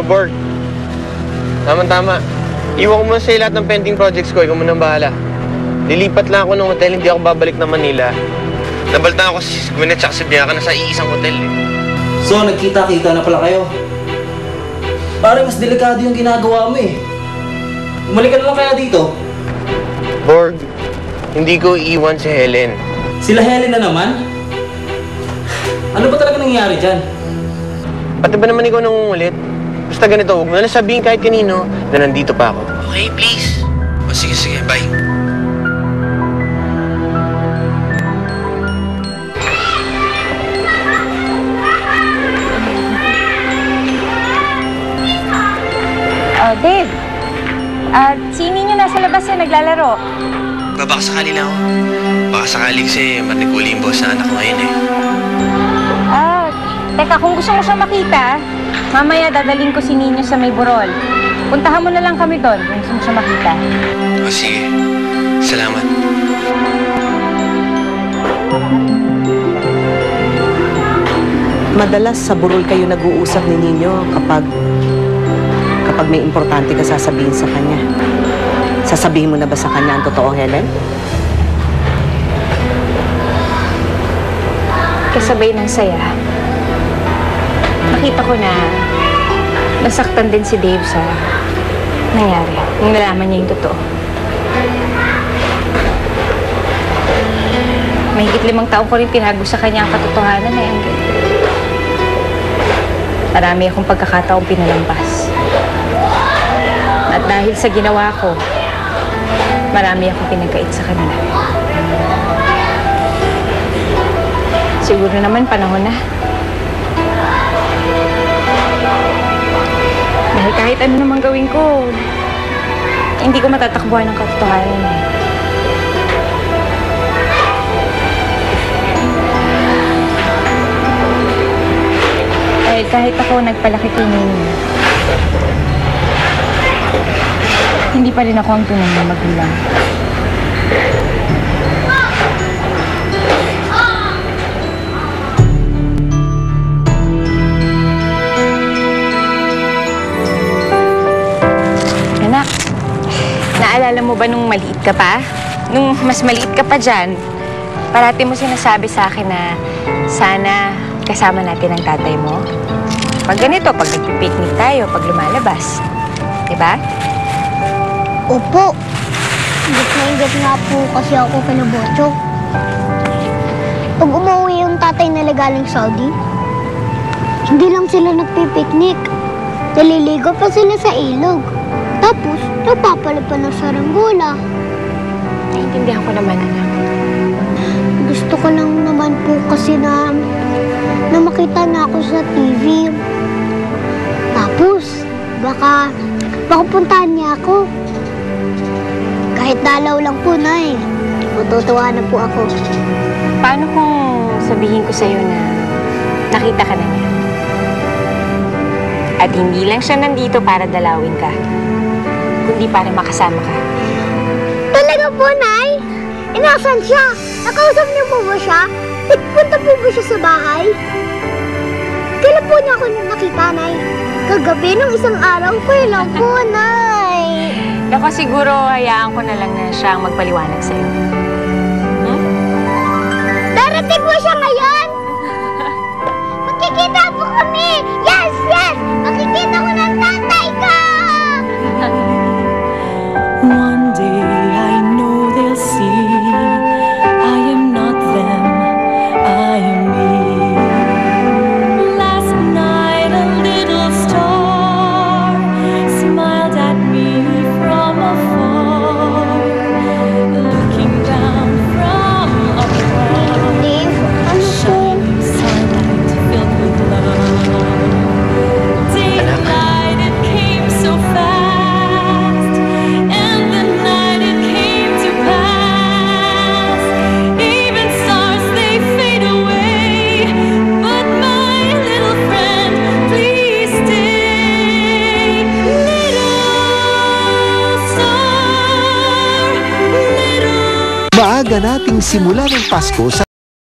Borg. Tama-tama. Iwan ko muna sa'yo lahat ng pending projects ko. Ikaw muna bahala. Lilipat lang ako ng hotel, hindi ako babalik na Manila. Nabaltaan ako si Gwyneth at si Bianca na sa iisang hotel eh. So, nagkita-kita na pala kayo. Parang mas delikado yung ginagawa mo eh. Umalik ka na lang kaya dito. Borg, hindi ko iiwan si Helen. Sila Helen na naman? Ano ba talaga nangyayari dyan? Pati ba naman ikaw nangungulit? Basta ganito, huwag mo na sabihin kahit kanino na nandito pa ako. Okay, please. O sige, bye. Dave, si Ninyo nasa labas na naglalaro. Baka sakali lang ako. Baka sakali kasi matiguli yung boss na anak ko ngayon eh. Teka, kung gusto mo siya makita, mamaya dadaling ko si Ninyo sa may burol. Puntahan mo na lang kami doon kung gusto mo siya makita. O sige, salamat. Madalas sa burol kayo nag-uusap ni Ninyo kapag may importante ka sasabihin sa kanya. Sasabihin mo na ba sa kanya ang totoo, Helen? Kasabay ng saya, nakita ko na nasaktan din si Dave sa nangyari. Nung nalaman niya yung totoo. Mahigit 5 taon ko rin tinago sa kanya ang katotohanan na yan. Marami akong pagkakataong pinalampas. At dahil sa ginawa ko, marami akong pinagkait sa kanila. Siguro naman panahon na. Dahil kahit ano naman gawin ko, hindi ko matatakbuhan ng katotohanan eh. Dahil kahit ako nagpalaki kay Ninyo, hindi pa rin ako ang tunay na magulang. Anak, naalala mo ba nung maliit ka pa? Nung mas maliit ka pa dyan, parati mo sinasabi sa akin na sana kasama natin ang tatay mo. Pag ganito, pag nagpipiknik tayo, pag lumalabas. Diba? Opo. Ingat na ingat nga po kasi ako kina Bocho. Pag umuwi yung tatay nila galing Saudi, hindi lang sila nagpipiknik. Naliligo pa sila sa ilog. Tapos, nagpapalit pa ng saranggola. Naiintindihan ko naman, anak. Gusto ko lang naman po kasi na makita na ako sa TV. Tapos, baka puntahan niya ako. Kahit dalaw lang po, Nay. Matutuwa na po ako. Paano kung sabihin ko sa'yo na nakita ka na niya? At hindi lang siya nandito para dalawin ka, kundi para makasama ka. Talaga po, Nay? Inasan siya? Nakausap niyo po ba siya? Nagpunta po ba siya sa bahay? Kailan po niya ako nakita, Nay? Kagabi nung isang araw, kailan po, Nay? Naku, siguro hayaan ko na lang na siya ang magpaliwanag sa'yo. Darating po siya ngayon! Magkikita po kami! Yes! Makikita ko ng tatay ko! One day I know they'll see I am not them, I am me. Last night a little star smiled at me from afar, looking down from above. Dave, ano po? Shining sunlight filled with love. Daylight, it came so fast, and the night it came to pass. Even stars, they fade away, but my little friend, please stay. Little star, little... Maaga nating simula ng Pasko sa